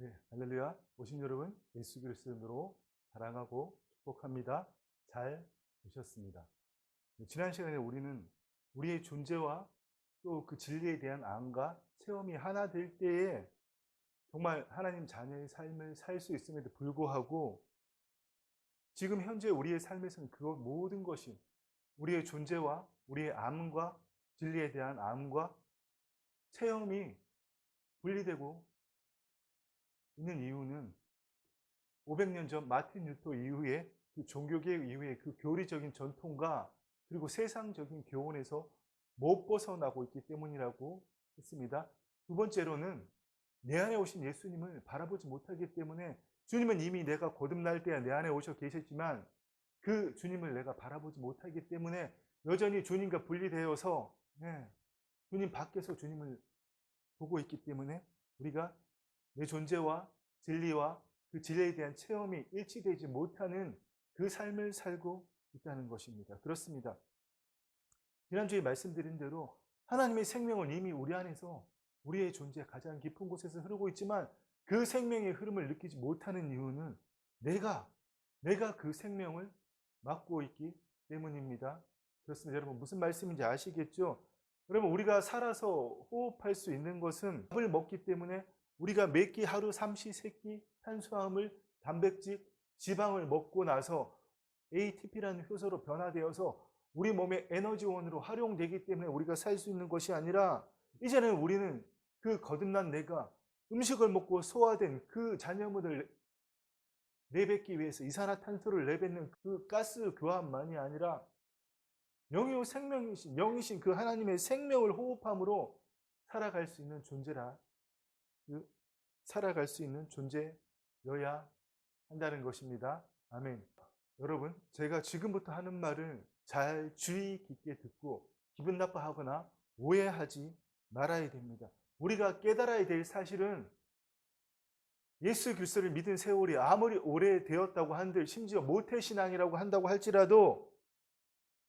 네, 할렐루야. 오신 여러분, 예수 그리스도로 사랑하고 축복합니다. 잘 오셨습니다. 지난 시간에 우리는 우리의 존재와 또 그 진리에 대한 암과 체험이 하나 될 때에 정말 하나님 자녀의 삶을 살 수 있음에도 불구하고 지금 현재 우리의 삶에서는 그 모든 것이 우리의 존재와 우리의 암과 진리에 대한 암과 체험이 분리되고 있는 이유는 500년 전 마틴 루터 이후에 그 종교개혁 이후에 그 교리적인 전통과 그리고 세상적인 교훈에서 못 벗어나고 있기 때문이라고 했습니다. 두 번째로는 내 안에 오신 예수님을 바라보지 못하기 때문에 주님은 이미 내가 거듭날 때야 내 안에 오셔 계셨지만 그 주님을 내가 바라보지 못하기 때문에 여전히 주님과 분리되어서 주님 밖에서 주님을 보고 있기 때문에 우리가 내 존재와 진리와 그 진리에 대한 체험이 일치되지 못하는 그 삶을 살고 있다는 것입니다. 그렇습니다. 지난주에 말씀드린 대로 하나님의 생명은 이미 우리 안에서 우리의 존재 가장 깊은 곳에서 흐르고 있지만 그 생명의 흐름을 느끼지 못하는 이유는 내가 그 생명을 막고 있기 때문입니다. 그렇습니다. 여러분 무슨 말씀인지 아시겠죠? 여러분 우리가 살아서 호흡할 수 있는 것은 밥을 먹기 때문에 우리가 몇 끼 하루 삼시세끼 탄수화물, 단백질, 지방을 먹고 나서 ATP라는 효소로 변화되어서 우리 몸의 에너지원으로 활용되기 때문에 우리가 살 수 있는 것이 아니라 이제는 우리는 그 거듭난 내가 음식을 먹고 소화된 그 잔여물을 내뱉기 위해서 이산화탄소를 내뱉는 그 가스 교환만이 아니라 영이요 생명이신 영이신 그 하나님의 생명을 호흡함으로 살아갈 수 있는 존재라 살아갈 수 있는 존재여야 한다는 것입니다. 아멘. 여러분, 제가 지금부터 하는 말을 잘 주의 깊게 듣고 기분 나빠하거나 오해하지 말아야 됩니다. 우리가 깨달아야 될 사실은 예수 그리스도를 믿은 세월이 아무리 오래되었다고 한들 심지어 모태신앙이라고 한다고 할지라도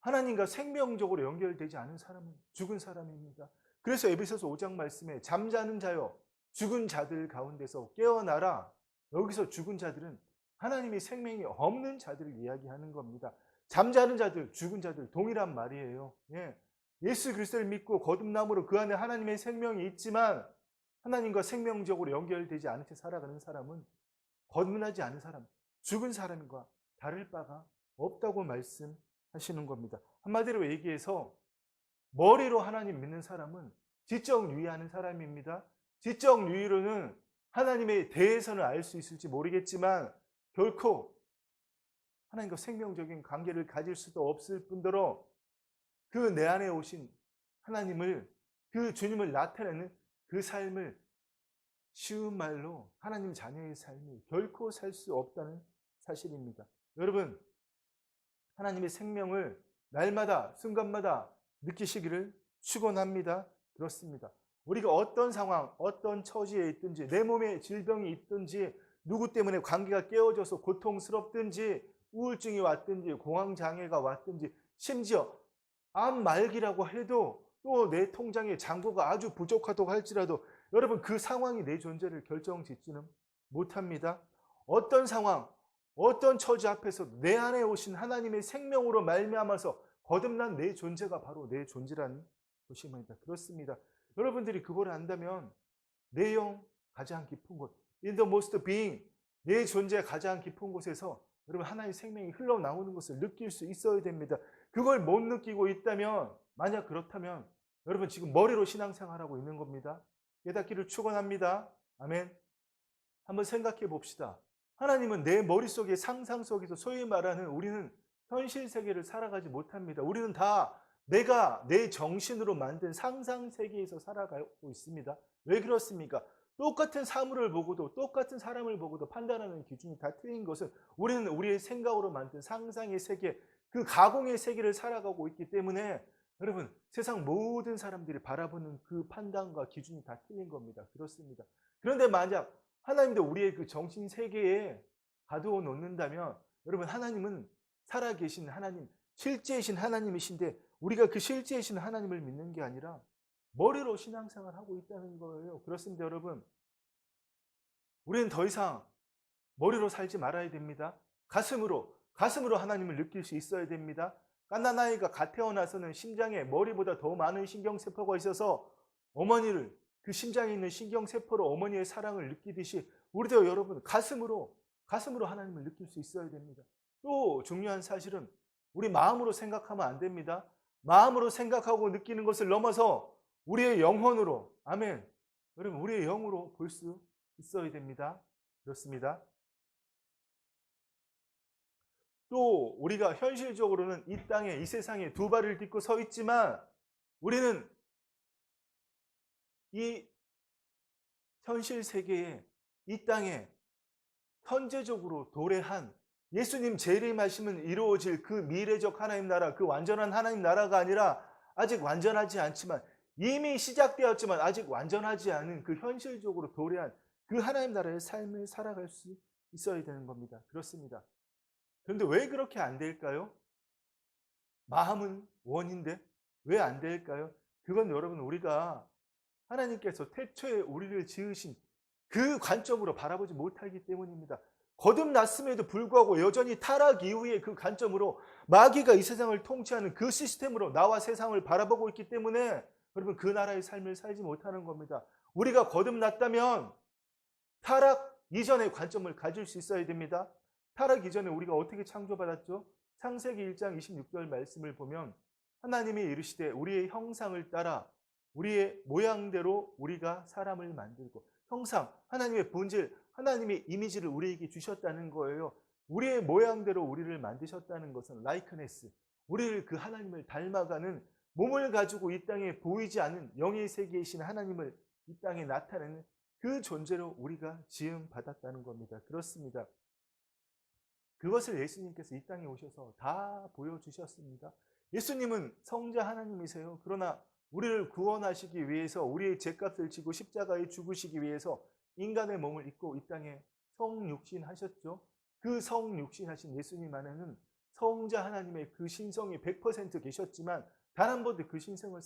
하나님과 생명적으로 연결되지 않은 사람은 죽은 사람입니다. 그래서 에베소서 5장 말씀에 잠자는 자여 죽은 자들 가운데서 깨어나라. 여기서 죽은 자들은 하나님의 생명이 없는 자들을 이야기하는 겁니다. 잠자는 자들, 죽은 자들 동일한 말이에요. 예수 그리스도를 믿고 거듭남으로 그 안에 하나님의 생명이 있지만 하나님과 생명적으로 연결되지 않은 채 살아가는 사람은 거듭나지 않은 사람, 죽은 사람과 다를 바가 없다고 말씀하시는 겁니다. 한마디로 얘기해서 머리로 하나님 믿는 사람은 지적 유의하는 사람입니다. 지적 유의로는 하나님에 대해서는 알 수 있을지 모르겠지만 결코 하나님과 생명적인 관계를 가질 수도 없을 뿐더러 그 내 안에 오신 하나님을 그 주님을 나타내는 그 삶을 쉬운 말로 하나님 자녀의 삶을 결코 살 수 없다는 사실입니다. 여러분 하나님의 생명을 날마다 순간마다 느끼시기를 축원합니다. 그렇습니다. 우리가 어떤 상황, 어떤 처지에 있든지 내 몸에 질병이 있든지 누구 때문에 관계가 깨어져서 고통스럽든지 우울증이 왔든지 공황장애가 왔든지 심지어 암 말기라고 해도 또 내 통장에 잔고가 아주 부족하다고 할지라도 여러분 그 상황이 내 존재를 결정짓지는 못합니다. 어떤 상황, 어떤 처지 앞에서 내 안에 오신 하나님의 생명으로 말미암아서 거듭난 내 존재가 바로 내 존재라는 것입니다. 그렇습니다. 여러분들이 그걸 안다면 내 영 가장 깊은 곳, in the most being, 내 존재 가장 깊은 곳에서 여러분 하나님의 생명이 흘러나오는 것을 느낄 수 있어야 됩니다. 그걸 못 느끼고 있다면, 만약 그렇다면 여러분 지금 머리로 신앙생활하고 있는 겁니다. 깨닫기를 축원합니다. 아멘. 한번 생각해 봅시다. 하나님은 내 머릿속의 상상 속에서 소위 말하는 우리는 현실 세계를 살아가지 못합니다. 우리는 다 내가 내 정신으로 만든 상상 세계에서 살아가고 있습니다. 왜 그렇습니까? 똑같은 사물을 보고도 똑같은 사람을 보고도 판단하는 기준이 다 틀린 것은 우리는 우리의 생각으로 만든 상상의 세계, 그 가공의 세계를 살아가고 있기 때문에 여러분 세상 모든 사람들이 바라보는 그 판단과 기준이 다 틀린 겁니다. 그렇습니다. 그런데 만약 하나님도 우리의 그 정신 세계에 가두어 놓는다면 여러분 하나님은 살아계신 하나님, 실제이신 하나님이신데 우리가 그 실제이신 하나님을 믿는 게 아니라 머리로 신앙생활을 하고 있다는 거예요. 그렇습니다, 여러분. 우리는 더 이상 머리로 살지 말아야 됩니다. 가슴으로 하나님을 느낄 수 있어야 됩니다. 갓난아이가 갓 태어나서는 심장에 머리보다 더 많은 신경세포가 있어서 어머니를, 그 심장에 있는 신경세포로 어머니의 사랑을 느끼듯이 우리도 여러분 가슴으로 하나님을 느낄 수 있어야 됩니다. 또 중요한 사실은 우리 마음으로 생각하면 안 됩니다. 마음으로 생각하고 느끼는 것을 넘어서 우리의 영혼으로, 아멘. 여러분 우리의 영으로 볼 수 있어야 됩니다. 그렇습니다. 또 우리가 현실적으로는 이 땅에, 이 세상에 두 발을 딛고 서 있지만 우리는 이 현실 세계에, 이 땅에 현재적으로 도래한 예수님 재림하시면 이루어질 그 미래적 하나님 나라, 그 완전한 하나님 나라가 아니라 아직 완전하지 않지만 이미 시작되었지만 아직 완전하지 않은 그 현실적으로 도래한 그 하나님 나라의 삶을 살아갈 수 있어야 되는 겁니다. 그렇습니다. 그런데 왜 그렇게 안 될까요? 마음은 원인데 왜 안 될까요? 그건 여러분 우리가 하나님께서 태초에 우리를 지으신 그 관점으로 바라보지 못하기 때문입니다. 거듭났음에도 불구하고 여전히 타락 이후의 그 관점으로 마귀가 이 세상을 통치하는 그 시스템으로 나와 세상을 바라보고 있기 때문에 여러분 그 나라의 삶을 살지 못하는 겁니다. 우리가 거듭났다면 타락 이전의 관점을 가질 수 있어야 됩니다. 타락 이전에 우리가 어떻게 창조받았죠? 창세기 1장 26절 말씀을 보면 하나님이 이르시되 우리의 형상을 따라 우리의 모양대로 우리가 사람을 만들고, 형상, 하나님의 본질, 하나님의 이미지를 우리에게 주셨다는 거예요. 우리의 모양대로 우리를 만드셨다는 것은 라이크네스, 우리를 그 하나님을 닮아가는 몸을 가지고 이 땅에 보이지 않는 영의 세계이신 하나님을 이 땅에 나타내는 그 존재로 우리가 지음 받았다는 겁니다. 그렇습니다. 그것을 예수님께서 이 땅에 오셔서 다 보여주셨습니다. 예수님은 성자 하나님이세요. 그러나 우리를 구원하시기 위해서, 우리의 죄값을 지고 십자가에 죽으시기 위해서 인간의 몸을 입고 이 땅에 성육신 하셨죠. 그 성육신 하신 예수님 안에는 성자 하나님의 그 신성이 100% 계셨지만 단 한 번도 그 신성을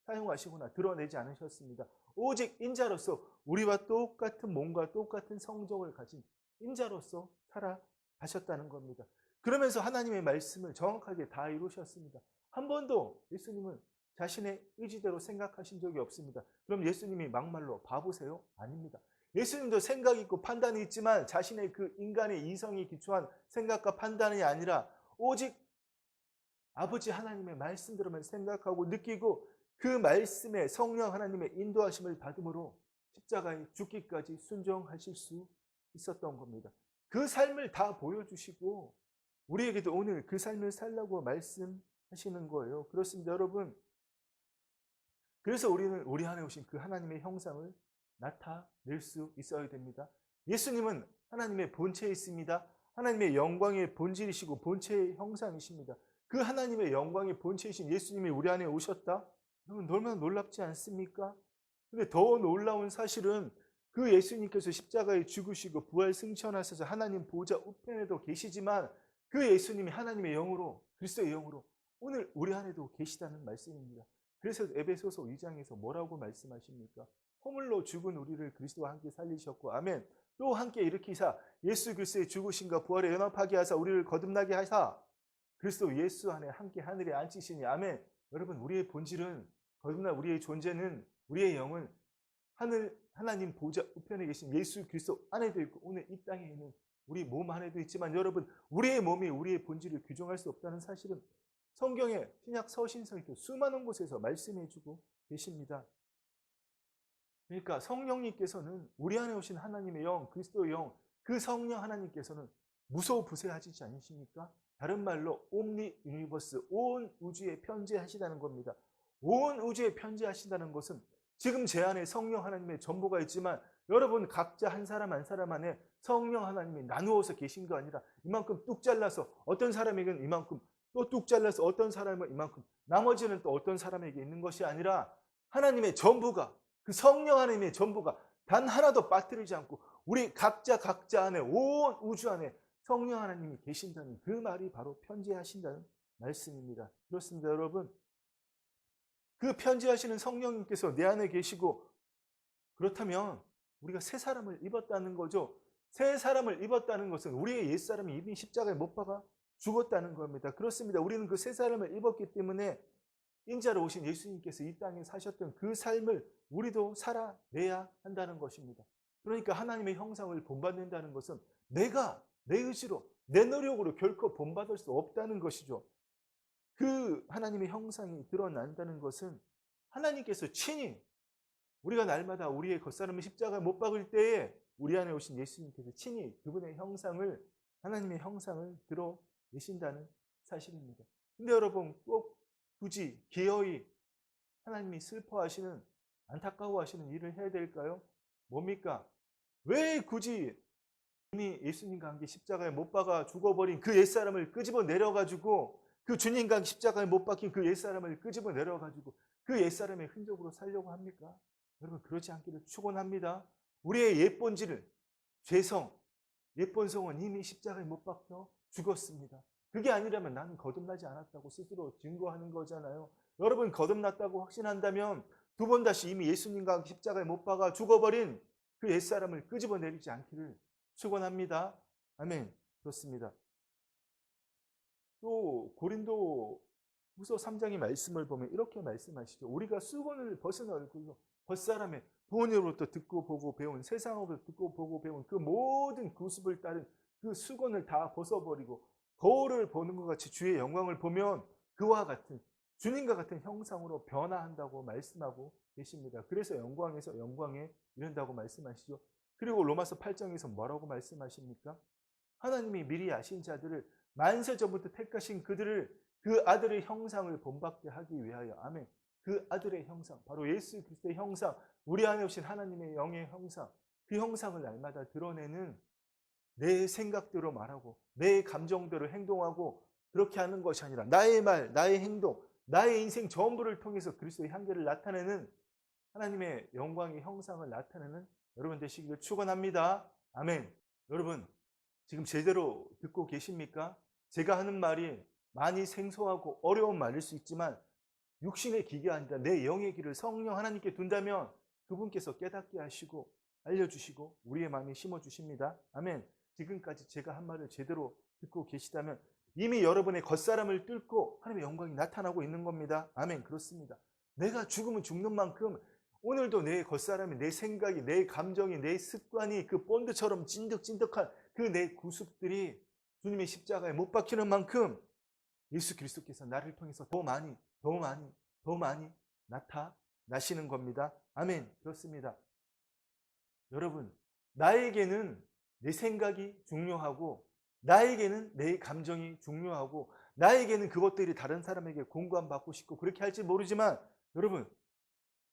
사용하시거나 드러내지 않으셨습니다. 오직 인자로서 우리와 똑같은 몸과 똑같은 성정을 가진 인자로서 살아가셨다는 겁니다. 그러면서 하나님의 말씀을 정확하게 다 이루셨습니다. 한 번도 예수님은 자신의 의지대로 생각하신 적이 없습니다. 그럼 예수님이 막말로 바보세요? 아닙니다. 예수님도 생각이 있고 판단이 있지만 자신의 그 인간의 이성이 기초한 생각과 판단이 아니라 오직 아버지 하나님의 말씀대로만 생각하고 느끼고 그 말씀에 성령 하나님의 인도하심을 받음으로 십자가에 죽기까지 순종하실 수 있었던 겁니다. 그 삶을 다 보여주시고 우리에게도 오늘 그 삶을 살라고 말씀하시는 거예요. 그렇습니다, 여러분. 그래서 우리는 우리 안에 오신 그 하나님의 형상을 나타낼 수 있어야 됩니다. 예수님은 하나님의 본체에 있습니다. 하나님의 영광의 본질이시고 본체의 형상이십니다. 그 하나님의 영광의 본체이신 예수님이 우리 안에 오셨다? 여러분 얼마나 놀랍지 않습니까? 근데 더 놀라운 사실은 그 예수님께서 십자가에 죽으시고 부활 승천하셔서 하나님 보좌 우편에도 계시지만 그 예수님이 하나님의 영으로, 그리스도의 영으로 오늘 우리 안에도 계시다는 말씀입니다. 그래서 에베소서 2장에서 뭐라고 말씀하십니까? 허물로 죽은 우리를 그리스도와 함께 살리셨고, 아멘. 또 함께 일으키사 예수 그리스도의 죽으심과 부활에 연합하게 하사 우리를 거듭나게 하사 그리스도 예수 안에 함께 하늘에 앉히시니, 아멘. 여러분 우리의 본질은, 거듭난 우리의 존재는, 우리의 영은 하나님 보좌 우편에 계신 예수 그리스도 안에도 있고 오늘 이 땅에 있는 우리 몸 안에도 있지만, 여러분 우리의 몸이 우리의 본질을 규정할 수 없다는 사실은 성경에 신약 서신서에도 수많은 곳에서 말씀해주고 계십니다. 그러니까 성령님께서는 우리 안에 오신 하나님의 영, 그리스도의 영, 그 성령 하나님께서는 무소부세하시지 않으십니까? 다른 말로 옴니 유니버스, 온 우주에 편재하시다는 겁니다. 온 우주에 편재하신다는 것은 지금 제 안에 성령 하나님의 전부가 있지만 여러분 각자 한 사람 한 사람 안에 성령 하나님이 나누어서 계신 거 아니라 이만큼 뚝 잘라서 어떤 사람에게는 이만큼, 또 뚝 잘라서 어떤 사람은 이만큼, 나머지는 또 어떤 사람에게 있는 것이 아니라 하나님의 전부가, 그 성령 하나님의 전부가 단 하나도 빠뜨리지 않고 우리 각자 안에, 온 우주 안에 성령 하나님이 계신다는 그 말이 바로 편재하신다는 말씀입니다. 그렇습니다, 여러분. 그 편재하시는 성령님께서 내 안에 계시고, 그렇다면 우리가 새 사람을 입었다는 거죠. 새 사람을 입었다는 것은 우리의 옛사람이 이미 십자가에 못 박아 죽었다는 겁니다. 그렇습니다. 우리는 그 새 사람을 입었기 때문에 인자로 오신 예수님께서 이 땅에 사셨던 그 삶을 우리도 살아내야 한다는 것입니다. 그러니까 하나님의 형상을 본받는다는 것은 내가 내 의지로 내 노력으로 결코 본받을 수 없다는 것이죠. 그 하나님의 형상이 드러난다는 것은 하나님께서 친히 우리가 날마다 우리의 겉사람을 십자가에 못 박을 때에 우리 안에 오신 예수님께서 친히 그분의 형상을, 하나님의 형상을 드러내신다는 사실입니다. 근데 여러분, 꼭 굳이 기어이 하나님이 슬퍼하시는, 안타까워하시는 일을 해야 될까요? 뭡니까? 왜 굳이 이미 예수님과 함께 십자가에 못 박아 죽어버린 그 옛사람을 끄집어 내려가지고, 그 주님과 십자가에 못 박힌 그 옛사람을 끄집어 내려가지고 그 옛사람의 흔적으로 살려고 합니까? 여러분, 그렇지 않기를 축원합니다. 우리의 옛본질을, 죄성, 옛본성은 이미 십자가에 못 박혀 죽었습니다. 그게 아니라면 나는 거듭나지 않았다고 스스로 증거하는 거잖아요. 여러분, 거듭났다고 확신한다면 두 번 다시 이미 예수님과 십자가에 못 박아 죽어버린 그 옛사람을 끄집어내리지 않기를 축원합니다. 아멘. 그렇습니다. 또 고린도 후서 3장의 말씀을 보면 이렇게 말씀하시죠. 우리가 수건을 벗은 얼굴로 벗사람의 부모님으로부터 듣고 보고 배운, 세상으로부터 듣고 보고 배운 그 모든 구습을 따른 그 수건을 다 벗어버리고 거울을 보는 것 같이 주의 영광을 보면 그와 같은, 주님과 같은 형상으로 변화한다고 말씀하고 계십니다. 그래서 영광에서 영광에 이른다고 말씀하시죠. 그리고 로마서 8장에서 뭐라고 말씀하십니까? 하나님이 미리 아신 자들을 만세 전부터 택하신 그들을 그 아들의 형상을 본받게 하기 위하여. 아멘. 그 아들의 형상, 바로 예수 그리스도의 형상, 우리 안에 오신 하나님의 영의 형상, 그 형상을 날마다 드러내는 내 생각대로 말하고 내 감정대로 행동하고 그렇게 하는 것이 아니라 나의 말, 나의 행동, 나의 인생 전부를 통해서 그리스도의 향기를 나타내는 하나님의 영광의 형상을 나타내는 여러분 되시기를 축원합니다. 아멘. 여러분, 지금 제대로 듣고 계십니까? 제가 하는 말이 많이 생소하고 어려운 말일 수 있지만 육신의 기가 아니라 내 영의 길을 성령 하나님께 둔다면 그분께서 깨닫게 하시고 알려주시고 우리의 마음에 심어주십니다. 아멘. 지금까지 제가 한 말을 제대로 듣고 계시다면 이미 여러분의 겉사람을 뚫고 하나님의 영광이 나타나고 있는 겁니다. 아멘. 그렇습니다. 내가 죽으면 죽는 만큼 오늘도 내 겉사람이, 내 생각이, 내 감정이, 내 습관이 그 본드처럼 찐득찐득한 그 내 구습들이 주님의 십자가에 못 박히는 만큼 예수 그리스도께서 나를 통해서 더 많이 나타나시는 겁니다. 아멘. 그렇습니다. 여러분, 나에게는 내 생각이 중요하고 나에게는 내 감정이 중요하고 나에게는 그것들이 다른 사람에게 공감받고 싶고 그렇게 할지 모르지만 여러분,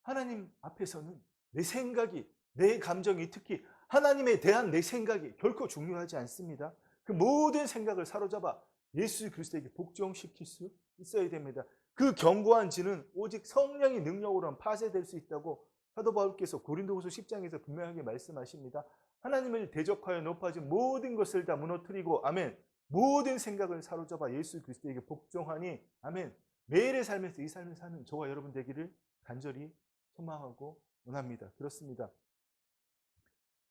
하나님 앞에서는 내 생각이, 내 감정이, 특히 하나님에 대한 내 생각이 결코 중요하지 않습니다. 그 모든 생각을 사로잡아 예수 그리스도에게 복종시킬 수 있어야 됩니다. 그 견고한 지는 오직 성령의 능력으로만 파쇄될 수 있다고 사도 바울께서 고린도후서 10장에서 분명하게 말씀하십니다. 하나님을 대적하여 높아진 모든 것을 다 무너뜨리고 아멘. 모든 생각을 사로잡아 예수 그리스도에게 복종하니 아멘. 매일의 삶에서 이 삶을 사는 저와 여러분 되기를 간절히 소망하고 원합니다. 그렇습니다.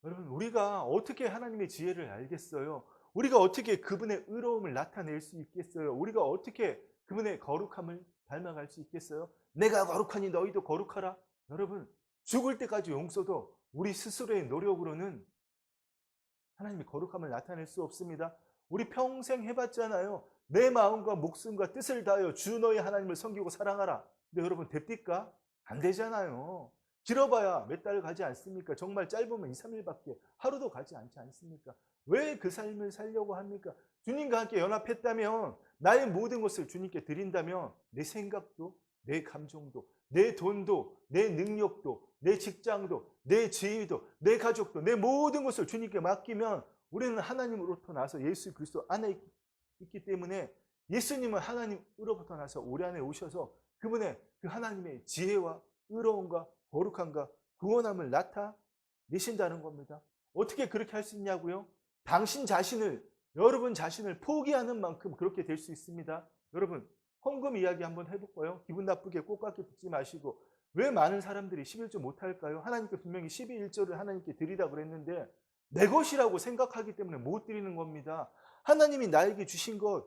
여러분, 우리가 어떻게 하나님의 지혜를 알겠어요? 우리가 어떻게 그분의 의로움을 나타낼 수 있겠어요? 우리가 어떻게 그분의 거룩함을 닮아갈 수 있겠어요? 내가 거룩하니 너희도 거룩하라. 여러분, 죽을 때까지 용서도 우리 스스로의 노력으로는 하나님의 거룩함을 나타낼 수 없습니다. 우리 평생 해봤잖아요. 내 마음과 목숨과 뜻을 다하여 주 너희 하나님을 섬기고 사랑하라. 근데 여러분, 됩니까? 안 되잖아요. 길어봐야 몇 달 가지 않습니까? 정말 짧으면 2, 3일밖에 하루도 가지 않지 않습니까? 왜 그 삶을 살려고 합니까? 주님과 함께 연합했다면, 나의 모든 것을 주님께 드린다면 내 생각도, 내 감정도, 내 돈도, 내 능력도, 내 직장도, 내 지위도, 내 가족도, 내 모든 것을 주님께 맡기면 우리는 하나님으로부터 나서 예수 그리스도 안에 있기 때문에 예수님은 하나님으로부터 나서 우리 안에 오셔서 그분의 그 하나님의 지혜와 의로움과 거룩함과 구원함을 나타내신다는 겁니다. 어떻게 그렇게 할 수 있냐고요? 당신 자신을, 여러분 자신을 포기하는 만큼 그렇게 될 수 있습니다. 여러분, 헌금 이야기 한번 해볼까요? 기분 나쁘게 꼭 같게 듣지 마시고 왜 많은 사람들이 11조 못할까요? 하나님께 분명히 12일조를 하나님께 드리라 그랬는데 내 것이라고 생각하기 때문에 못 드리는 겁니다. 하나님이 나에게 주신 것,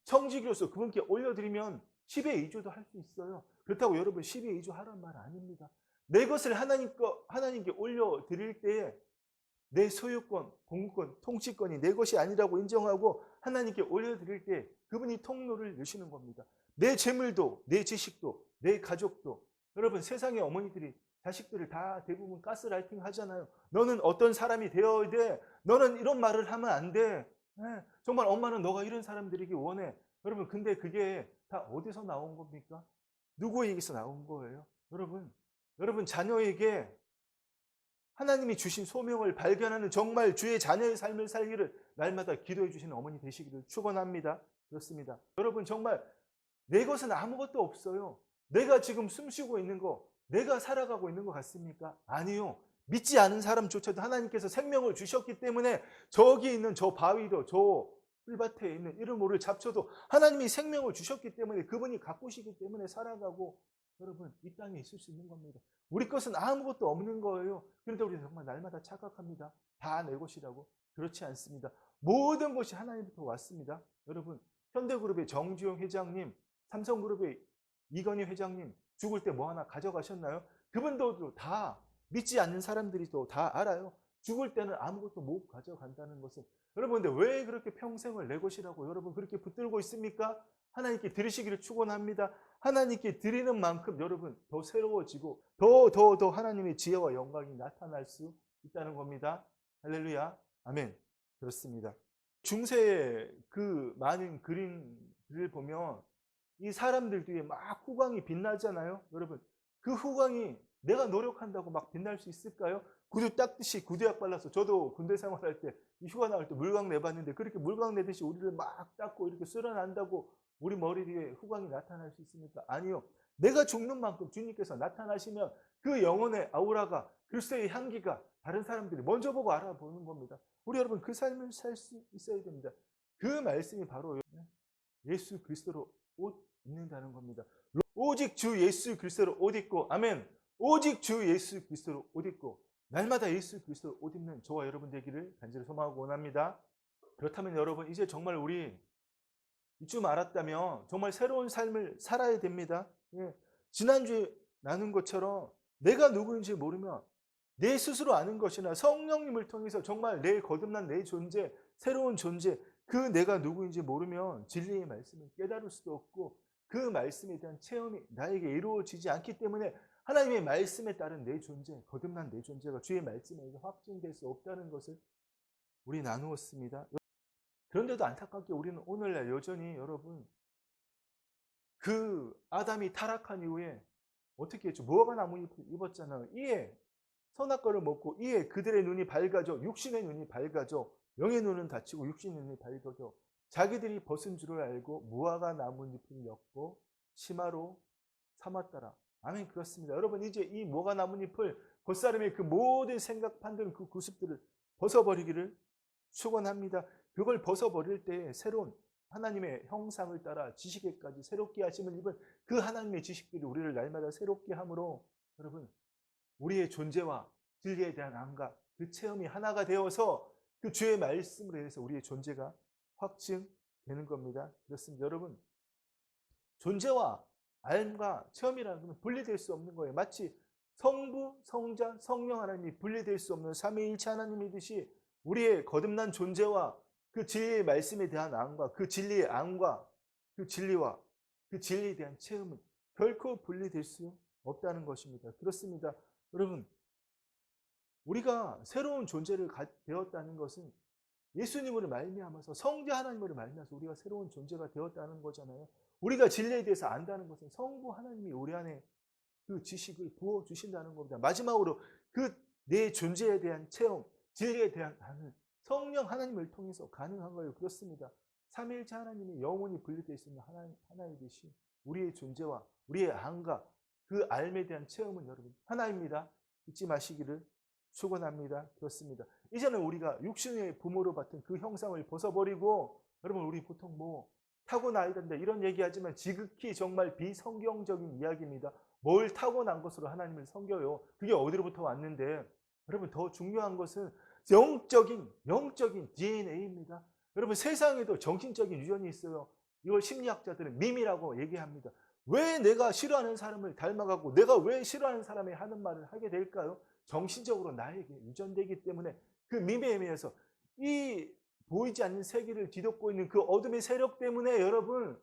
청지기로서 그분께 올려드리면 10의 2조도 할 수 있어요. 그렇다고 여러분 10의 2조 하란 말 아닙니다. 내 것을 하나님께 올려드릴 때에 내 소유권, 공급권, 통치권이 내 것이 아니라고 인정하고 하나님께 올려드릴 때 그분이 통로를 여시는 겁니다. 내 재물도, 내 지식도, 내 가족도. 여러분 세상의 어머니들이 자식들을 다 대부분 가스라이팅 하잖아요. 너는 어떤 사람이 되어야 돼. 너는 이런 말을 하면 안 돼. 정말 엄마는 너가 이런 사람 되기 원해. 여러분 근데 그게 다 어디서 나온 겁니까? 누구에게서 나온 거예요? 여러분 자녀에게 하나님이 주신 소명을 발견하는 정말 주의 자녀의 삶을 살기를 날마다 기도해 주시는 어머니 되시기를 축원합니다. 그렇습니다. 여러분 정말 내 것은 아무것도 없어요. 내가 지금 숨쉬고 있는 거, 내가 살아가고 있는 것 같습니까? 아니요. 믿지 않은 사람조차도 하나님께서 생명을 주셨기 때문에 저기 있는 저 바위도 저 풀밭에 있는 이를 모를 잡초도 하나님이 생명을 주셨기 때문에 그분이 가꾸시기 때문에 살아가고 여러분 이 땅에 있을 수 있는 겁니다. 우리 것은 아무것도 없는 거예요. 그런데 우리는 정말 날마다 착각합니다. 다 내 것이라고. 그렇지 않습니다. 모든 것이 하나님부터 왔습니다. 여러분 현대그룹의 정주영 회장님, 삼성그룹의 이건희 회장님 죽을 때 뭐 하나 가져가셨나요? 그분도 다 믿지 않는 사람들이 또 다 알아요. 죽을 때는 아무것도 못 가져간다는 것을. 여러분 근데 왜 그렇게 평생을 내 것이라고 여러분 그렇게 붙들고 있습니까? 하나님께 드리시기를 축원합니다. 하나님께 드리는 만큼 여러분 더 새로워지고 더 하나님의 지혜와 영광이 나타날 수 있다는 겁니다. 할렐루야. 아멘. 그렇습니다. 중세의 그 많은 그림들을 보면 이 사람들 뒤에 막 후광이 빛나잖아요. 여러분 그 후광이 내가 노력한다고 막 빛날 수 있을까요? 구두 닦듯이 구두약 발라서 저도 군대 생활할 때 휴가 나올 때 물광 내봤는데 그렇게 물광 내듯이 우리를 막 닦고 이렇게 쓸어난다고 우리 머리 뒤에 후광이 나타날 수 있습니까? 아니요. 내가 죽는 만큼 주님께서 나타나시면 그 영혼의 아우라가 그리스도의 향기가 다른 사람들이 먼저 보고 알아보는 겁니다. 우리 여러분 그 삶을 살 수 있어야 됩니다. 그 말씀이 바로 예수 그리스도로 옷 입는다는 겁니다. 오직 주 예수 그리스도로 옷 입고 아멘. 오직 주 예수 그리스도로 옷 입고 날마다 예수 그리스도로 옷 입는 저와 여러분 되기를 간절히 소망하고 원합니다. 그렇다면 여러분 이제 정말 우리 이쯤 알았다면 정말 새로운 삶을 살아야 됩니다. 지난주에 나눈 것처럼 내가 누구인지 모르면 내 스스로 아는 것이나 성령님을 통해서 정말 내 거듭난 내 존재, 새로운 존재, 그 내가 누구인지 모르면 진리의 말씀을 깨달을 수도 없고 그 말씀에 대한 체험이 나에게 이루어지지 않기 때문에 하나님의 말씀에 따른 내 존재, 거듭난 내 존재가 주의 말씀에 의해 확증될 수 없다는 것을 우리 나누었습니다. 그런데도 안타깝게 우리는 오늘날 여전히 여러분 그 아담이 타락한 이후에 어떻게 했죠? 무화과 나뭇잎을 입었잖아요. 이에 선악과를 먹고 이에 그들의 눈이 밝아져 육신의 눈이 밝아져 영의 눈은 닫히고 육신의 눈이 밝아져 자기들이 벗은 줄을 알고 무화과 나뭇잎을 엮고 치마로 삼았더라. 아멘. 그렇습니다. 여러분 이제 이 무화과 나뭇잎을 겉사람의 그 모든 생각 판단 그 구습들을 벗어버리기를 축원합니다. 그걸 벗어버릴 때 새로운 하나님의 형상을 따라 지식에까지 새롭게 하심을 입은 그 하나님의 지식들이 우리를 날마다 새롭게 함으로 여러분 우리의 존재와 진리에 대한 안과 그 체험이 하나가 되어서 그 주의 말씀으로 인해서 우리의 존재가 확증되는 겁니다. 그렇습니다. 여러분 존재와 알과 체험이라는 것은 분리될 수 없는 거예요. 마치 성부, 성자, 성령 하나님이 분리될 수 없는 삼위일체 하나님이듯이 우리의 거듭난 존재와 그 진리의 말씀에 대한 안과 그 진리의 안과 그 진리와 그 진리에 대한 체험은 결코 분리될 수 없다는 것입니다. 그렇습니다. 여러분 우리가 새로운 존재를 되었다는 것은 예수님으로 말미암아서 성자 하나님으로 말미암아서 우리가 새로운 존재가 되었다는 거잖아요. 우리가 진리에 대해서 안다는 것은 성부 하나님이 우리 안에 그 지식을 부어주신다는 겁니다. 마지막으로 그 내 존재에 대한 체험, 진리에 대한 안은 성령 하나님을 통해서 가능한 거예요. 그렇습니다. 삼위일체 하나님이 영원히 분리되어 있는 하나이듯이 우리의 존재와 우리의 안과 그 알에 대한 체험은 여러분 하나입니다. 잊지 마시기를 축원합니다. 그렇습니다. 이제는 우리가 육신의 부모로 받은 그 형상을 벗어버리고 여러분 우리 보통 뭐 타고나야 된다 이런 얘기하지만 지극히 정말 비성경적인 이야기입니다. 뭘 타고난 것으로 하나님을 섬겨요. 그게 어디로부터 왔는데 여러분 더 중요한 것은 영적인 DNA입니다. 여러분 세상에도 정신적인 유전이 있어요. 이걸 심리학자들은 밈이라고 얘기합니다. 왜 내가 싫어하는 사람을 닮아가고 내가 왜 싫어하는 사람이 하는 말을 하게 될까요? 정신적으로 나에게 유전되기 때문에 그 밈에 의해서 이 보이지 않는 세계를 뒤덮고 있는 그 어둠의 세력 때문에 여러분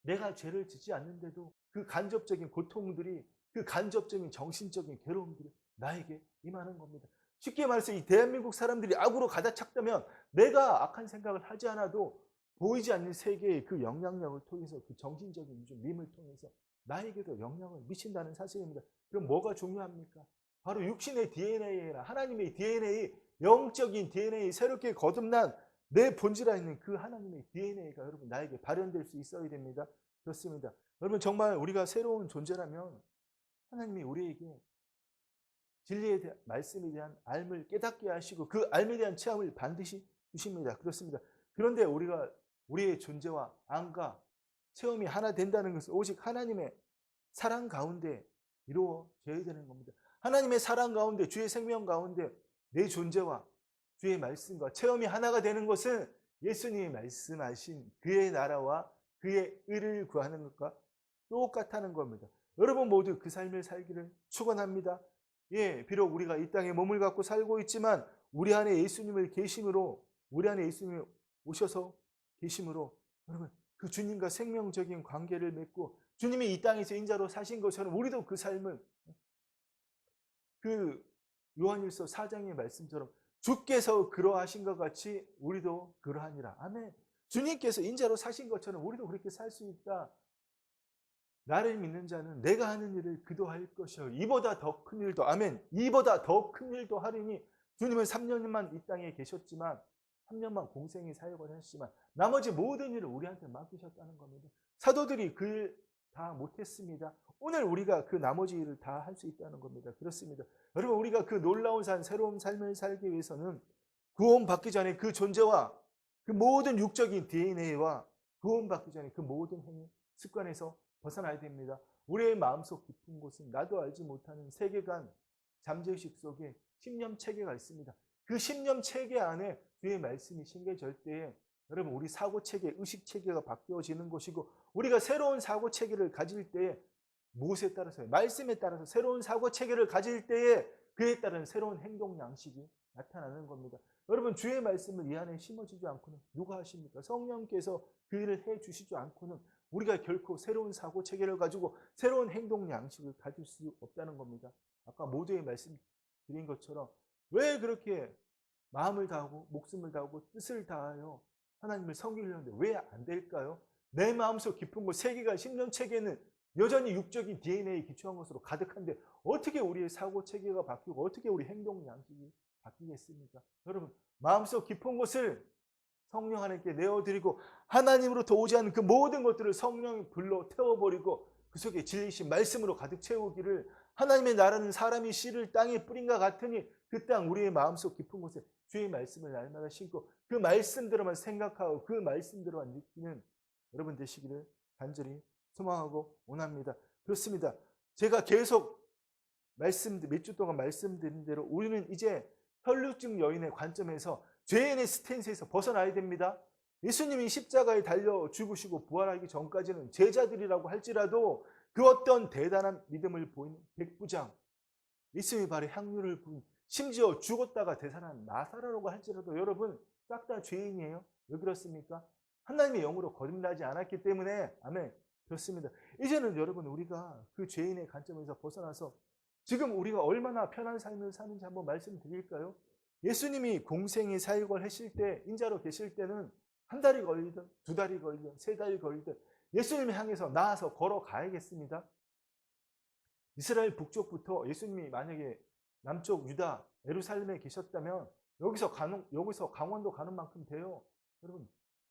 내가 죄를 짓지 않는데도 그 간접적인 고통들이 그 간접적인 정신적인 괴로움들이 나에게 임하는 겁니다. 쉽게 말해서 이 대한민국 사람들이 악으로 가득 찼다면 내가 악한 생각을 하지 않아도 보이지 않는 세계의 그 영향력을 통해서 그 정신적인 밈을 통해서 나에게도 영향을 미친다는 사실입니다. 그럼 뭐가 중요합니까? 바로 육신의 DNA나 하나님의 DNA, 영적인 DNA, 새롭게 거듭난 내 본질에 있는 그 하나님의 DNA가 여러분 나에게 발현될 수 있어야 됩니다. 그렇습니다. 여러분 정말 우리가 새로운 존재라면 하나님이 우리에게 진리의 말씀에 대한 알을 깨닫게 하시고 그 알에 대한 체험을 반드시 주십니다. 그렇습니다. 그런데 우리가 우리의 존재와 안과 체험이 하나 된다는 것은 오직 하나님의 사랑 가운데 이루어져야 되는 겁니다. 하나님의 사랑 가운데 주의 생명 가운데 내 존재와 주의 말씀과 체험이 하나가 되는 것은 예수님이 말씀하신 그의 나라와 그의 의를 구하는 것과 똑같다는 겁니다. 여러분 모두 그 삶을 살기를 축원합니다. 예, 비록 우리가 이 땅에 몸을 갖고 살고 있지만 우리 안에 예수님을 계심으로 우리 안에 예수님이 오셔서 계심으로 여러분 그 주님과 생명적인 관계를 맺고 주님이 이 땅에서 인자로 사신 것처럼 우리도 그 삶을 그 요한일서 4장의 말씀처럼 주께서 그러하신 것 같이 우리도 그러하니라. 아멘. 주님께서 인자로 사신 것처럼 우리도 그렇게 살 수 있다. 나를 믿는 자는 내가 하는 일을 그도 할 것이요. 이보다 더 큰 일도, 아멘. 이보다 더 큰 일도 하리니 주님은 3년만 이 땅에 계셨지만 3년만 공생의 사역을 하셨지만 나머지 모든 일을 우리한테 맡기셨다는 겁니다. 사도들이 그 일 다 못했습니다. 오늘 우리가 그 나머지 일을 다 할 수 있다는 겁니다. 그렇습니다. 여러분 우리가 그 놀라운 새로운 삶을 살기 위해서는 구원받기 전에 그 존재와 그 모든 육적인 DNA와 구원받기 전에 그 모든 행위, 습관에서 벗어나야 됩니다. 우리의 마음속 깊은 곳은 나도 알지 못하는 세계관, 잠재의식 속에 신념 체계가 있습니다. 그 신념 체계 안에 주의 말씀이 심겨질 때에 여러분 우리 사고 체계, 의식 체계가 바뀌어지는 것이고 우리가 새로운 사고 체계를 가질 때에 무엇에 따라서 말씀에 따라서 새로운 사고 체계를 가질 때에 그에 따른 새로운 행동 양식이 나타나는 겁니다. 여러분 주의 말씀을 이 안에 심어지지 않고는 누가 하십니까? 성령께서 그 일을 해 주시지 않고는 우리가 결코 새로운 사고 체계를 가지고 새로운 행동 양식을 가질 수 없다는 겁니다. 아까 모두의 말씀 드린 것처럼 왜 그렇게 마음을 다하고 목숨을 다하고 뜻을 다하여 하나님을 섬기려는데 왜 안 될까요? 내 마음속 깊은 곳 세계가 신념 체계는 여전히 육적인 DNA에 기초한 것으로 가득한데 어떻게 우리의 사고 체계가 바뀌고 어떻게 우리 행동 양식이 바뀌겠습니까? 여러분 마음속 깊은 곳을 성령 하나님께 내어드리고 하나님으로부터 오지 않는 그 모든 것들을 성령이 불러 태워버리고 그 속에 진리신 말씀으로 가득 채우기를 하나님의 나라는 사람이 씨를 땅에 뿌린과 같으니 그 땅 우리의 마음속 깊은 곳에 주의 말씀을 날마다 신고 그 말씀대로만 생각하고 그 말씀대로만 느끼는 여러분 되시기를 간절히 소망하고 원합니다. 그렇습니다. 제가 계속 몇 주 동안 말씀드린 대로 우리는 이제 혈루증 여인의 관점에서 죄인의 스탠스에서 벗어나야 됩니다. 예수님이 십자가에 달려 죽으시고 부활하기 전까지는 제자들이라고 할지라도 그 어떤 대단한 믿음을 보이는 백부장, 예수님의 발에 향유를 부은 심지어 죽었다가 되살아난 나사로라고 할지라도 여러분 싹 다 죄인이에요. 왜 그렇습니까? 하나님의 영으로 거듭나지 않았기 때문에 아멘. 그렇습니다. 이제는 여러분 우리가 그 죄인의 관점에서 벗어나서 지금 우리가 얼마나 편한 삶을 사는지 한번 말씀드릴까요? 예수님이 공생의 사역을 하실 때 인자로 계실 때는 한 달이 걸리든 두 달이 걸리든 세 달이 걸리든 예수님을 향해서 나아서 걸어가야겠습니다. 이스라엘 북쪽부터 예수님이 만약에 남쪽 유다 예루살렘에 계셨다면 여기서 강원도 가는 만큼 돼요. 여러분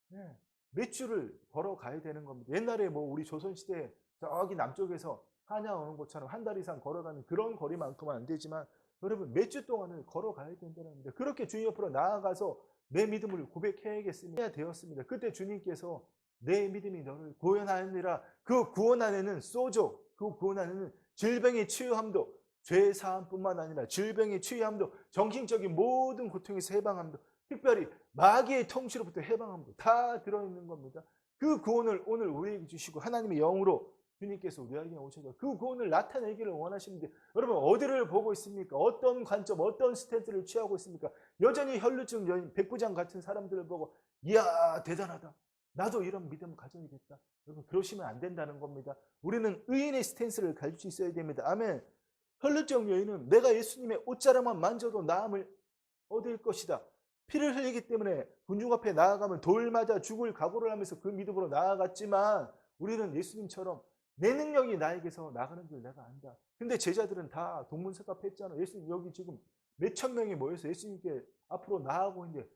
네, 몇 주를 걸어가야 되는 겁니다. 옛날에 뭐 우리 조선시대 저기 남쪽에서 한양 오는 것처럼 한 달 이상 걸어가는 그런 거리만큼은 안 되지만 여러분 몇 주 동안을 걸어가야 된다는 겁니다. 그렇게 주님 옆으로 나아가서 내 믿음을 고백해야겠습니다. 해야 되었습니다. 그때 주님께서 내 믿음이 너를 구원하느니라. 그 구원 안에는 소조, 그 구원 안에는 질병의 치유함도, 죄 사함뿐만 아니라 질병의 치유함도, 정신적인 모든 고통에서 해방함도, 특별히 마귀의 통치로부터 해방함도 다 들어있는 겁니다. 그 구원을 오늘 우리에게 주시고 하나님의 영으로 주님께서 우리에게 오셔서 그 구원을 나타내기를 원하시는데, 여러분 어디를 보고 있습니까? 어떤 관점, 어떤 스탠스를 취하고 있습니까? 여전히 혈루증 여인 백부장 같은 사람들을 보고 이야 대단하다, 나도 이런 믿음을 가져야겠다, 여러분 그러시면 안 된다는 겁니다. 우리는 의인의 스탠스를 가질 수 있어야 됩니다. 아멘. 혈루증 여인은 내가 예수님의 옷자락만 만져도 나음을 얻을 것이다, 피를 흘리기 때문에 군중 앞에 나아가면 돌 맞아 죽을 각오를 하면서 그 믿음으로 나아갔지만, 우리는 예수님처럼 내 능력이 나에게서 나가는 줄 내가 안다. 근데 제자들은 다 동문서답했잖아. 예수님 여기 지금 몇천 명이 모여서 예수님께 앞으로 나아가고 있는데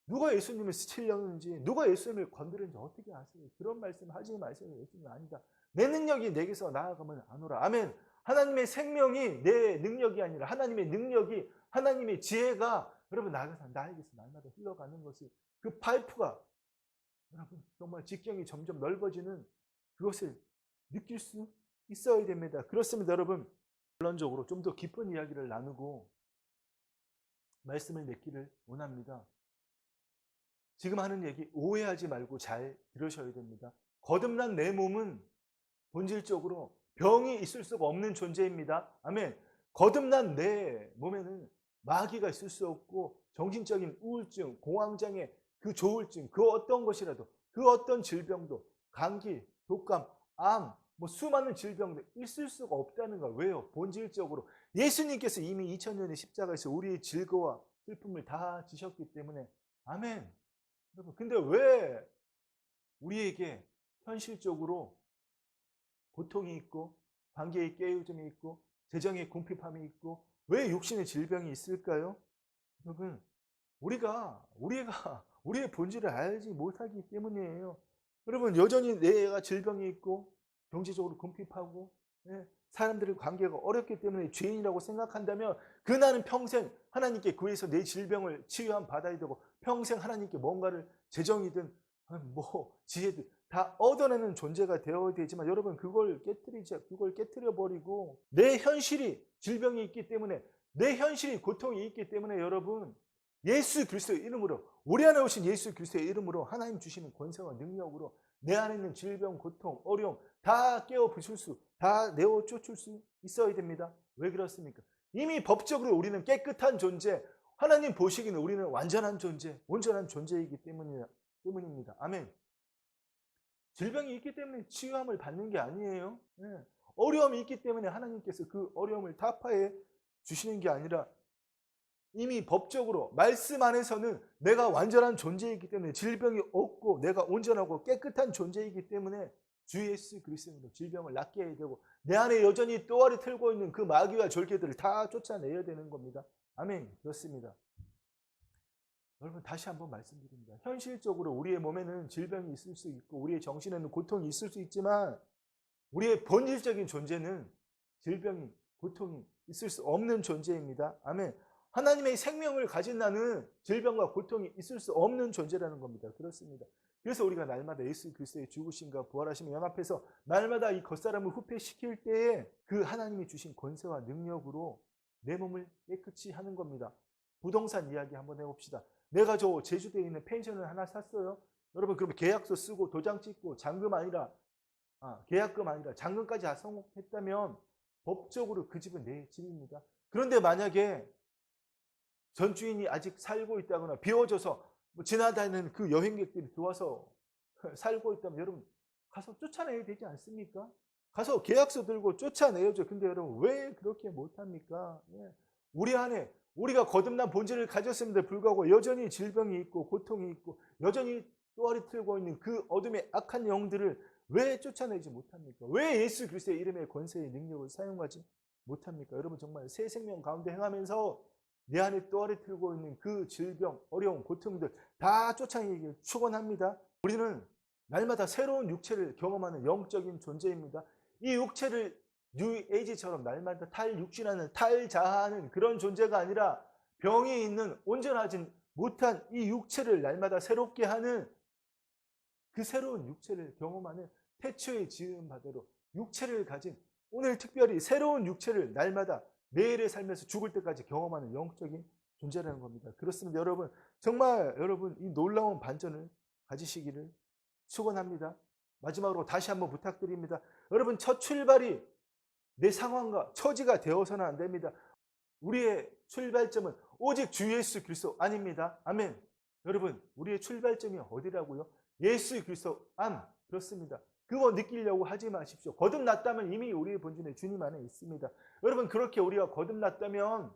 누가 예수님을 스치려는지, 누가 예수님을 건드리는지 어떻게 아세요? 그런 말씀 하지 마세요. 예수님 아니다. 내 능력이 내게서 나아가면 안 오라. 아멘. 하나님의 생명이 내 능력이 아니라 하나님의 능력이, 하나님의 지혜가 여러분 나에게서 날마다 흘러가는 것을, 그 파이프가 여러분 정말 직경이 점점 넓어지는 그것을 느낄 수 있어야 됩니다. 그렇습니다. 여러분 결론적으로 좀 더 깊은 이야기를 나누고 말씀을 맺기를 원합니다. 지금 하는 얘기 오해하지 말고 잘 들으셔야 됩니다. 거듭난 내 몸은 본질적으로 병이 있을 수가 없는 존재입니다. 아멘. 거듭난 내 몸에는 마귀가 있을 수 없고 정신적인 우울증, 공황장애, 그 조울증, 그 어떤 것이라도, 그 어떤 질병도, 감기, 독감, 암, 수많은 질병들 있을 수가 없다는 걸. 왜요? 본질적으로 예수님께서 이미 2000년의 십자가에서 우리의 질거와 슬픔을 다 지셨기 때문에. 아멘. 여러분, 근데 왜 우리에게 현실적으로 고통이 있고 관계의 깨어짐이 있고 재정의 궁핍함이 있고 왜 육신의 질병이 있을까요? 여러분, 우리가 우리의 본질을 알지 못하기 때문이에요. 여러분, 여전히 내가 질병이 있고 경제적으로 궁핍하고 사람들의 관계가 어렵기 때문에 죄인이라고 생각한다면, 그날은 평생 하나님께 구해서 내 질병을 치유함 받아야 되고, 평생 하나님께 뭔가를 재정이든 지혜든 다 얻어내는 존재가 되어야 되지만, 여러분 그걸 깨트려버리고 내 현실이 질병이 있기 때문에, 내 현실이 고통이 있기 때문에, 여러분 예수 그리스도의 이름으로, 우리 안에 오신 예수 그리스도의 이름으로 하나님 주시는 권세와 능력으로 내 안에 있는 질병, 고통, 어려움 다 깨어 부술 수, 다 내어 쫓을 수 있어야 됩니다. 왜 그렇습니까? 이미 법적으로 우리는 깨끗한 존재, 하나님 보시기는 우리는 완전한 존재, 온전한 존재이기 때문입니다. 아멘. 질병이 있기 때문에 치유함을 받는 게 아니에요. 어려움이 있기 때문에 하나님께서 그 어려움을 타파해 주시는 게 아니라, 이미 법적으로 말씀 안에서는 내가 완전한 존재이기 때문에, 질병이 없고 내가 온전하고 깨끗한 존재이기 때문에 주 예수 그리스도로 질병을 낫게 해야 되고, 내 안에 여전히 또아리 틀고 있는 그 마귀와 졸개들을 다 쫓아내야 되는 겁니다. 아멘. 그렇습니다. 여러분 다시 한번 말씀드립니다. 현실적으로 우리의 몸에는 질병이 있을 수 있고 우리의 정신에는 고통이 있을 수 있지만, 우리의 본질적인 존재는 질병이, 고통이 있을 수 없는 존재입니다. 아멘. 하나님의 생명을 가진 나는 질병과 고통이 있을 수 없는 존재라는 겁니다. 그렇습니다. 그래서 우리가 날마다 예수 그리스도의 죽으심과 부활하심을 연합해서 날마다 이 겉사람을 후패시킬 때에 그 하나님이 주신 권세와 능력으로 내 몸을 깨끗이 하는 겁니다. 부동산 이야기 한번 해봅시다. 내가 저 제주도에 있는 펜션을 하나 샀어요. 여러분 그러면 계약서 쓰고 도장 찍고 계약금 아니라 잔금까지 다 성공했다면 법적으로 그 집은 내 집입니다. 그런데 만약에 전 주인이 아직 살고 있다거나 비워져서 지나다니는 그 여행객들이 들어와서 살고 있다면, 여러분 가서 쫓아내야 되지 않습니까? 가서 계약서 들고 쫓아내야죠. 근데 여러분 왜 그렇게 못합니까? 우리 안에 우리가 거듭난 본질을 가졌음에도 불구하고 여전히 질병이 있고 고통이 있고 여전히 또아리 틀고 있는 그 어둠의 악한 영들을 왜 쫓아내지 못합니까? 왜 예수 그리스도의 이름의 권세의 능력을 사용하지 못합니까? 여러분 정말 새 생명 가운데 행하면서 내 안에 또아리 틀고 있는 그 질병, 어려움, 고통들 다 쫓아내기를 축원합니다. 우리는 날마다 새로운 육체를 경험하는 영적인 존재입니다. 이 육체를 뉴에이지처럼 날마다 탈육신하는, 탈자하는 그런 존재가 아니라, 병이 있는 온전하지 못한 이 육체를 날마다 새롭게 하는 그 새로운 육체를 경험하는 태초에 지은 바대로 육체를 가진 오늘 특별히 새로운 육체를 날마다 매일의 삶에서 죽을 때까지 경험하는 영적인 존재라는 겁니다. 그렇습니다. 여러분 정말 여러분 이 놀라운 반전을 가지시기를 축원합니다. 마지막으로 다시 한번 부탁드립니다. 여러분 첫 출발이 내 상황과 처지가 되어서는 안 됩니다. 우리의 출발점은 오직 주 예수 그리스도 아닙니다. 아멘. 여러분 우리의 출발점이 어디라고요? 예수 그리스도 안. 그렇습니다. 그거 느끼려고 하지 마십시오. 거듭났다면 이미 우리의 본질은 주님 안에 있습니다. 여러분 그렇게 우리가 거듭났다면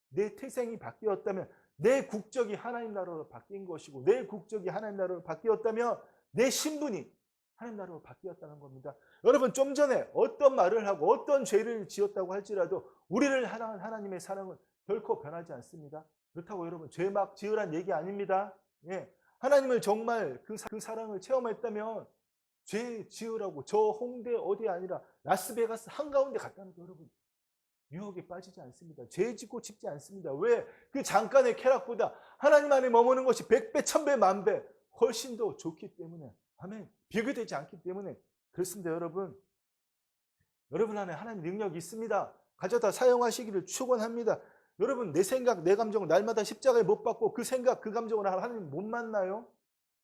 내 태생이 바뀌었다면 내 국적이 하나님 나라로 바뀐 것이고 내 국적이 하나님 나라로 바뀌었다면 내 신분이 하나님 나라로 바뀌었다는 겁니다. 여러분 좀 전에 어떤 말을 하고 어떤 죄를 지었다고 할지라도 우리를 향한 하나님의 사랑은 결코 변하지 않습니다. 그렇다고 여러분 죄 막 지으란 얘기 아닙니다. 예. 하나님을 정말 그 사랑을 체험했다면 죄 지으라고 저 홍대 어디 아니라 라스베가스 한가운데 갔다는 거 여러분 유혹에 빠지지 않습니다. 죄 짓고 싶지 않습니다. 왜? 그 잠깐의 쾌락보다 하나님 안에 머무는 것이 100배, 1000배, 만배 훨씬 더 좋기 때문에 아멘. 비교되지 않기 때문에 그렇습니다. 여러분. 여러분 안에 하나님 능력이 있습니다. 가져다 사용하시기를 축원합니다. 여러분 내 생각, 내 감정을 날마다 십자가에 못 박고 그 생각, 그 감정을 하나님 못 만나요?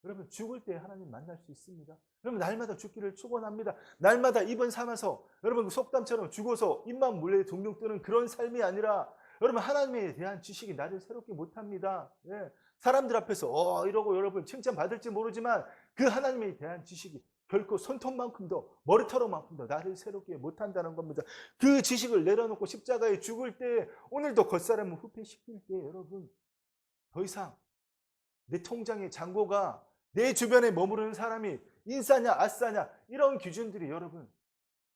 여러분 죽을 때 하나님 만날 수 있습니다. 여러분 날마다 죽기를 축원합니다. 날마다 입은 삼아서 여러분 속담처럼 죽어서 입만 물레에 둥둥 뜨는 그런 삶이 아니라 여러분 하나님에 대한 지식이 나를 새롭게 못합니다. 예. 사람들 앞에서 이러고 여러분 칭찬받을지 모르지만 그 하나님에 대한 지식이 결코 손톱만큼도 머리털만큼도 나를 새롭게 못한다는 겁니다. 그 지식을 내려놓고 십자가에 죽을 때 오늘도 겉사람을 후패시킬 때 여러분 더 이상 내 통장의 잔고가 내 주변에 머무르는 사람이 인싸냐 아싸냐 이런 기준들이 여러분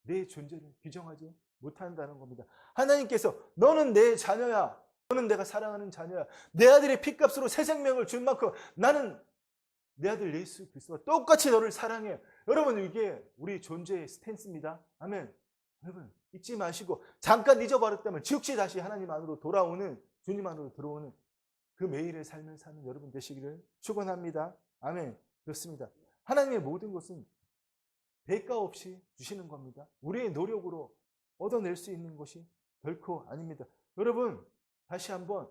내 존재를 규정하지 못한다는 겁니다. 하나님께서 너는 내 자녀야. 너는 내가 사랑하는 자녀야. 내 아들의 피값으로 새 생명을 준 만큼 나는 내 아들 예수 그리스도와 똑같이 너를 사랑해. 여러분 이게 우리 존재의 스탠스입니다. 아멘. 여러분 잊지 마시고 잠깐 잊어버렸다면 즉시 다시 하나님 안으로 돌아오는 주님 안으로 들어오는 그 매일의 삶을 사는 여러분 되시기를 축원합니다. 아멘. 그렇습니다. 하나님의 모든 것은 대가 없이 주시는 겁니다. 우리의 노력으로 얻어낼 수 있는 것이 결코 아닙니다. 여러분 다시 한번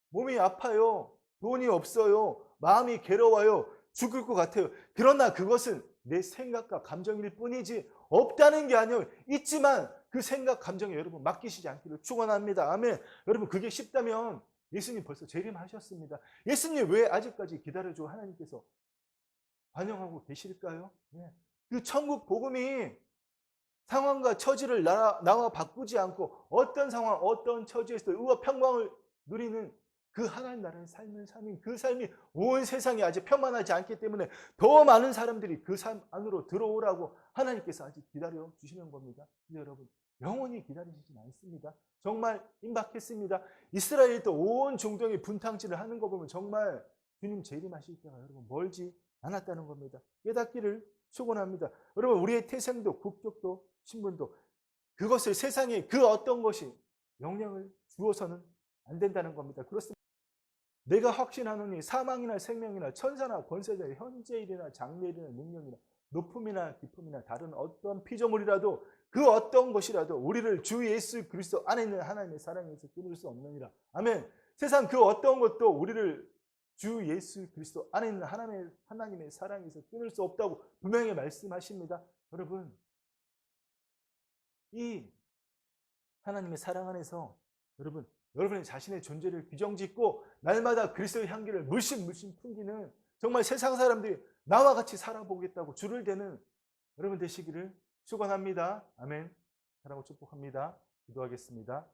몸이 아파요. 돈이 없어요. 마음이 괴로워요. 죽을 것 같아요. 그러나 그것은 내 생각과 감정일 뿐이지 없다는 게 아니에요. 있지만 그 생각, 감정에 여러분 맡기시지 않기를 축원합니다. 아멘. 여러분 그게 쉽다면 예수님 벌써 재림하셨습니다. 예수님 왜 아직까지 기다려줘 하나님께서 반영하고 계실까요? 예. 그 천국 복음이 상황과 처지를 나와 바꾸지 않고 어떤 상황, 어떤 처지에서도 의와 평강을 누리는 그 하나님 나라의 삶을 사는 그 삶이 온 세상이 아직 평안하지 않기 때문에 더 많은 사람들이 그 삶 안으로 들어오라고 하나님께서 아직 기다려 주시는 겁니다. 여러분 영원히 기다리시진 않습니다. 정말 임박했습니다. 이스라엘도 온 중동이 분탕질을 하는 거 보면 정말 주님 재림하실 때가 여러분 멀지 않았다는 겁니다. 깨닫기를 축원합니다. 여러분 우리의 태생도 국적도 신분도 그것을 세상에 그 어떤 것이 영향을 주어서는 안 된다는 겁니다. 그렇습니다. 내가 확신하노니 사망이나 생명이나 천사나 권세자 현재일이나 장래일이나 능력이나 높음이나 깊음이나 다른 어떤 피조물이라도 그 어떤 것이라도 우리를 주 예수 그리스도 안에 있는 하나님의 사랑에서 끊을 수 없느니라. 아멘. 세상 그 어떤 것도 우리를 주 예수 그리스도 안에 있는 하나님의 사랑에서 끊을 수 없다고 분명히 말씀하십니다. 여러분 이 하나님의 사랑 안에서 여러분의 자신의 존재를 규정짓고 날마다 그리스도의 향기를 물씬 풍기는 정말 세상 사람들이 나와 같이 살아보겠다고 줄을 대는 여러분 되시기를 축원합니다. 아멘. 사랑하고 축복합니다. 기도하겠습니다.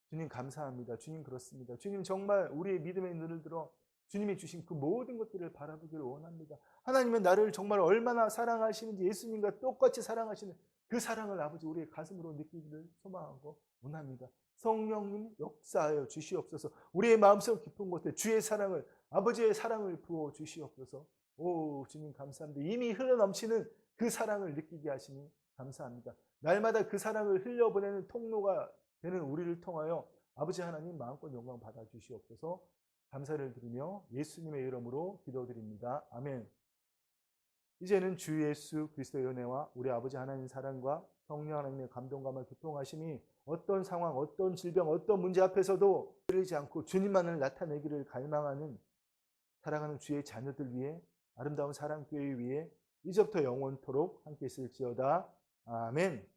주님 감사합니다. 주님 그렇습니다. 주님 정말 우리의 믿음의 눈을 들어 주님이 주신 그 모든 것들을 바라보기를 원합니다. 하나님은 나를 정말 얼마나 사랑하시는지 예수님과 똑같이 사랑하시는 그 사랑을 아버지 우리의 가슴으로 느끼기를 소망하고 원합니다. 성령님 역사하여 주시옵소서. 우리의 마음속 깊은 곳에 주의 사랑을 아버지의 사랑을 부어 주시옵소서. 오 주님 감사합니다. 이미 흘러넘치는 그 사랑을 느끼게 하시니 감사합니다. 날마다 그 사랑을 흘려보내는 통로가 되는 우리를 통하여 아버지 하나님 마음껏 영광 받아 주시옵소서. 감사를 드리며 예수님의 이름으로 기도드립니다. 아멘. 이제는 주 예수 그리스도의 은혜와 우리 아버지 하나님의 사랑과 성령 하나님의 감동감과 교통하심이 어떤 상황, 어떤 질병, 어떤 문제 앞에서도 흐르지 않고 주님만을 나타내기를 갈망하는 사랑하는 주의 자녀들 위해 아름다운 사랑교회 위에 이제부터 영원토록 함께 있을지어다. 아멘.